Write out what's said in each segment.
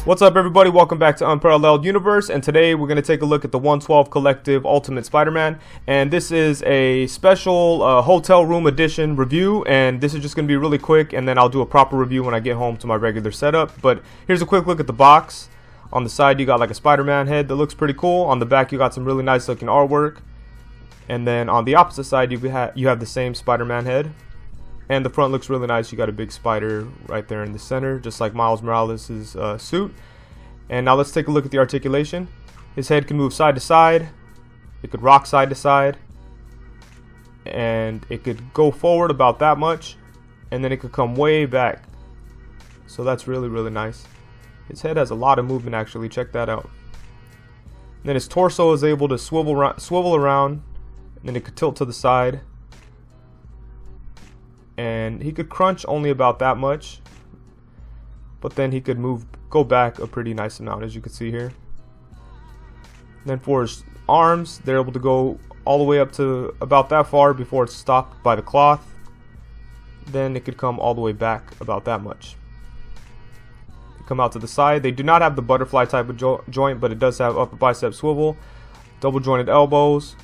What's up, everybody? Welcome back to Unparalleled Universe, and today we're going to take a look at the 112 Collective Ultimate Spider-Man, and this is a special hotel room edition review, and this is just going to be really quick, and then I'll do a proper review when I get home to my regular setup. But here's a quick look at the box. On the side you got like a Spider-Man head that looks pretty cool. On the back you got some really nice looking artwork, and then on the opposite side you have the same Spider-Man head. And the front looks really nice. You got a big spider right there in the center, just like Miles Morales' suit. And now let's take a look at the articulation. His head can move side to side. It could rock side to side. And it could go forward about that much. And then it could come way back. So that's really, really nice. His head has a lot of movement, actually. Check that out. And then his torso is able to swivel around. And then it could tilt to the side. And he could crunch only about that much, but then he could go back a pretty nice amount, as you can see here. And then for his arms, they're able to go all the way up to about that far before it's stopped by the cloth. Then it could come all the way back about that much. They come out to the side. They do not have the butterfly type of joint, but it does have upper bicep swivel, double jointed elbows.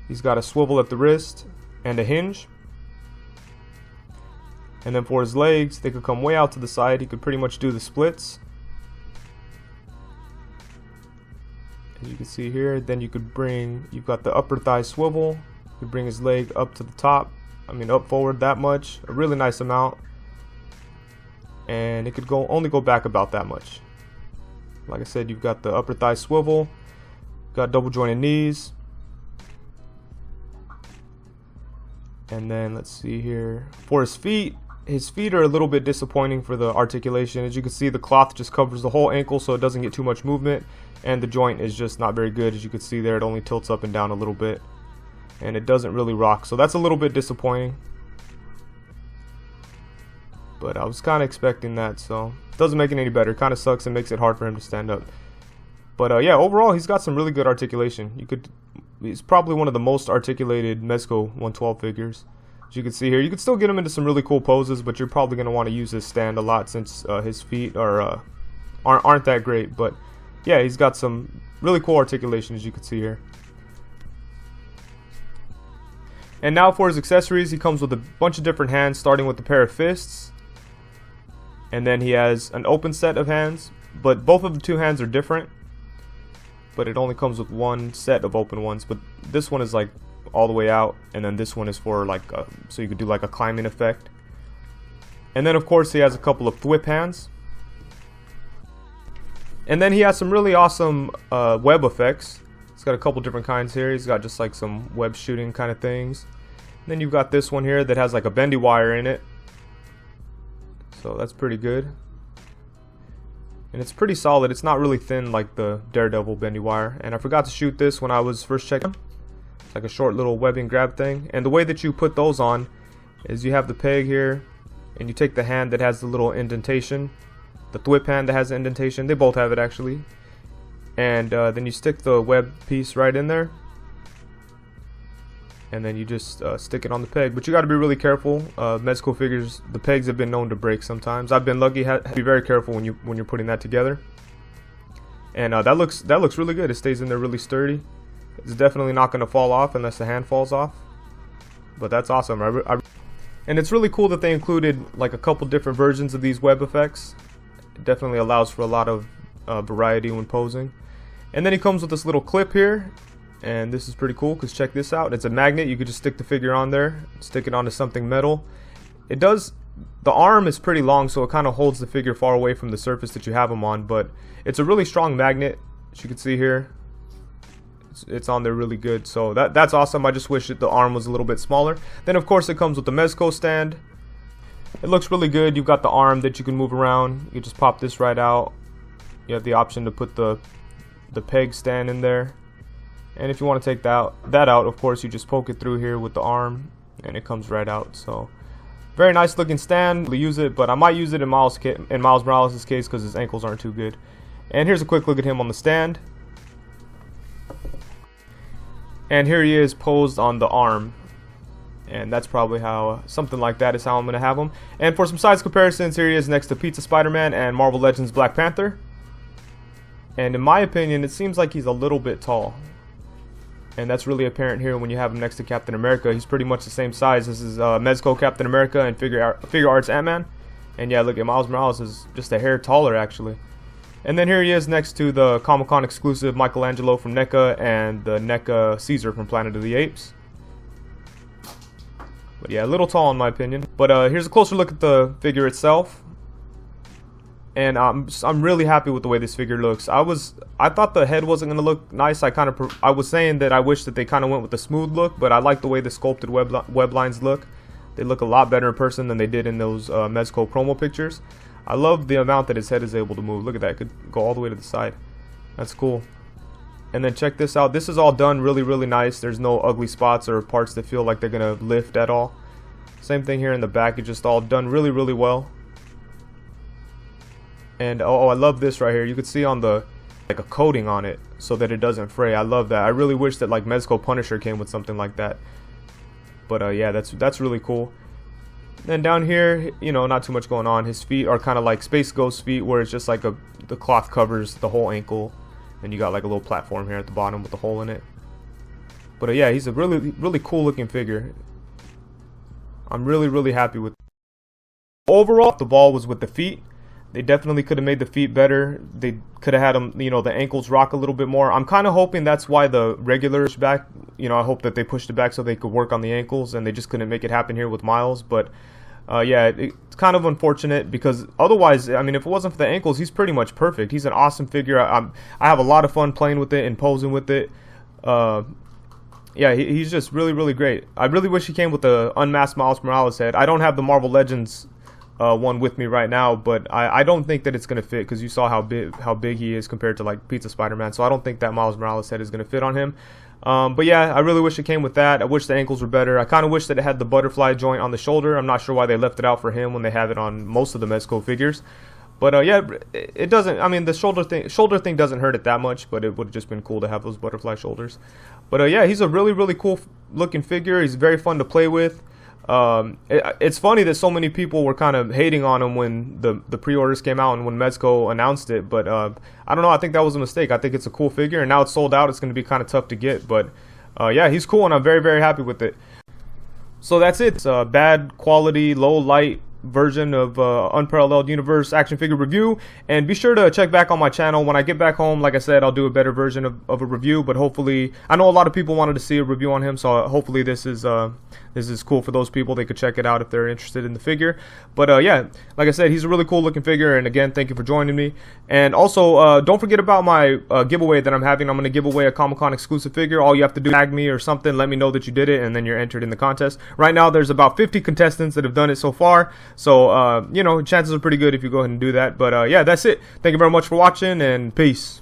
He's got a swivel at the wrist and a hinge. And then for his legs, they could come way out to the side. He could pretty much do the splits, as you can see here. Then you've got the upper thigh swivel. You could bring his leg up to the top, up forward that much, a really nice amount. And it could only go back about that much. Like I said, you've got the upper thigh swivel, got double jointed knees. And then let's see here, for his feet are a little bit disappointing for the articulation. As you can see, the cloth just covers the whole ankle, so it doesn't get too much movement, and the joint is just not very good. As you can see there, it only tilts up and down a little bit, and it doesn't really rock, so that's a little bit disappointing. But I was kind of expecting that, so it doesn't make it any better. It kind of sucks and makes it hard for him to stand up. But yeah, overall he's got some really good articulation. He's probably one of the most articulated Mezco 112 figures. As you can see here, you can still get him into some really cool poses, but you're probably going to want to use his stand a lot since his feet aren't that great. But yeah, he's got some really cool articulation, as you can see here. And now for his accessories, he comes with a bunch of different hands, starting with a pair of fists. And then he has an open set of hands, but both of the two hands are different. But it only comes with one set of open ones. But this one is like all the way out, and then this one is for like so you could do like a climbing effect. And then of course he has a couple of thwip hands, and then he has some really awesome web effects. He's got a couple different kinds here. He's got just like some web shooting kind of things, and then you've got this one here that has like a bendy wire in it, so that's pretty good. And it's pretty solid. It's not really thin like the Daredevil bendy wire. And I forgot to shoot this when I was first checking. It's like a short little webbing grab thing. And the way that you put those on is you have the peg here, and you take the hand that has the little indentation, the thwip hand that has the indentation. They both have it actually. And then you stick the web piece right in there, and then you just stick it on the peg. But you got to be really careful. Mezco figures, the pegs have been known to break sometimes. I've been lucky. Be very careful when you're putting that together. And that looks really good. It stays in there really sturdy. It's definitely not going to fall off unless the hand falls off. But that's awesome. And it's really cool that they included like a couple different versions of these web effects. It definitely allows for a lot of variety when posing. And then he comes with this little clip here. And this is pretty cool because check this out. It's a magnet. You could just stick the figure on there, stick it onto something metal. The arm is pretty long, so it kind of holds the figure far away from the surface that you have him on. But it's a really strong magnet, as you can see here. It's on there really good, so that's awesome. I just wish that the arm was a little bit smaller. Then of course it comes with the Mezco stand. It looks really good. You've got the arm that you can move around. You just pop this right out. You have the option to put the peg stand in there. And if you want to take that out, of course, you just poke it through here with the arm, and it comes right out. So, very nice looking stand. We'll use it, but I might use it in Miles Morales' case because his ankles aren't too good. And here's a quick look at him on the stand. And here he is posed on the arm. And that's probably how, something like that is how I'm going to have him. And for some size comparisons, here he is next to Pizza Spider-Man and Marvel Legends Black Panther. And in my opinion, it seems like he's a little bit tall. And that's really apparent here when you have him next to Captain America. He's pretty much the same size. This is Mezco Captain America and Figure Arts Ant-Man. And yeah, look at Miles Morales is just a hair taller actually. And then here he is next to the Comic-Con exclusive Michelangelo from NECA and the NECA Caesar from Planet of the Apes. But yeah, a little tall in my opinion. But here's a closer look at the figure itself. And I'm really happy with the way this figure looks. I thought the head wasn't gonna look nice. I was saying that I wish that they kind of went with the smooth look, but I like the way the sculpted web lines look. They look a lot better in person than they did in those Mezco promo pictures. I love the amount that his head is able to move. Look at that, it could go all the way to the side. That's cool. And then check this out. This is all done really, really nice. There's no ugly spots or parts that feel like they're gonna lift at all. Same thing here in the back. It's just all done really, really well. And oh, I love this right here. You could see on the like a coating on it so that it doesn't fray. I love that. I really wish that like Mezco Punisher came with something like that. But yeah, that's really cool. Then down here, you know, not too much going on. His feet are kind of like Space Ghost feet, where it's just like the cloth covers the whole ankle, and you got like a little platform here at the bottom with a hole in it. But yeah, he's a really, really cool looking figure. I'm really, really happy with. Overall, the ball was with the feet. They definitely could have made the feet better. They could have had them, you know, the ankles rock a little bit more. I'm kind of hoping that's why the regular is back. You know, I hope that they pushed it back so they could work on the ankles, and they just couldn't make it happen here with Miles. But yeah, it's kind of unfortunate because otherwise, I mean, if it wasn't for the ankles, he's pretty much perfect. He's an awesome figure. I have a lot of fun playing with it and posing with it. Yeah, he's just really, really great. I really wish he came with the unmasked Miles Morales head. I don't have the Marvel Legends one with me right now, but I don't think that it's gonna fit because you saw how big he is compared to like Pizza Spider-Man. So I don't think that Miles Morales head is gonna fit on him. But yeah, I really wish it came with that. I wish the ankles were better. I kind of wish that it had the butterfly joint on the shoulder. I'm not sure why they left it out for him when they have it on most of the Mezco figures. But yeah, it doesn't. I mean, the shoulder thing doesn't hurt it that much, but it would have just been cool to have those butterfly shoulders. But yeah, he's a really, really cool looking figure. He's very fun to play with. It's funny that so many people were kind of hating on him when the pre-orders came out and when Mezco announced it, but I don't know, I think that was a mistake. I think it's a cool figure, and now it's sold out. It's going to be kind of tough to get, but yeah, he's cool, and I'm very, very happy with it. So that's it. It's a bad quality, low light version of Unparalleled Universe action figure review, and be sure to check back on my channel. When I get back home, like I said, I'll do a better version of a review, but hopefully, I know a lot of people wanted to see a review on him, so hopefully this is cool for those people. They could check it out if they're interested in the figure. But yeah, like I said, he's a really cool looking figure, and again, thank you for joining me. And also, don't forget about my giveaway that I'm having. I'm going to give away a Comic-Con exclusive figure. All you have to do is tag me or something, let me know that you did it, and then you're entered in the contest. Right now, there's about 50 contestants that have done it so far, so you know, chances are pretty good if you go ahead and do that. But yeah, that's it. Thank you very much for watching, and peace.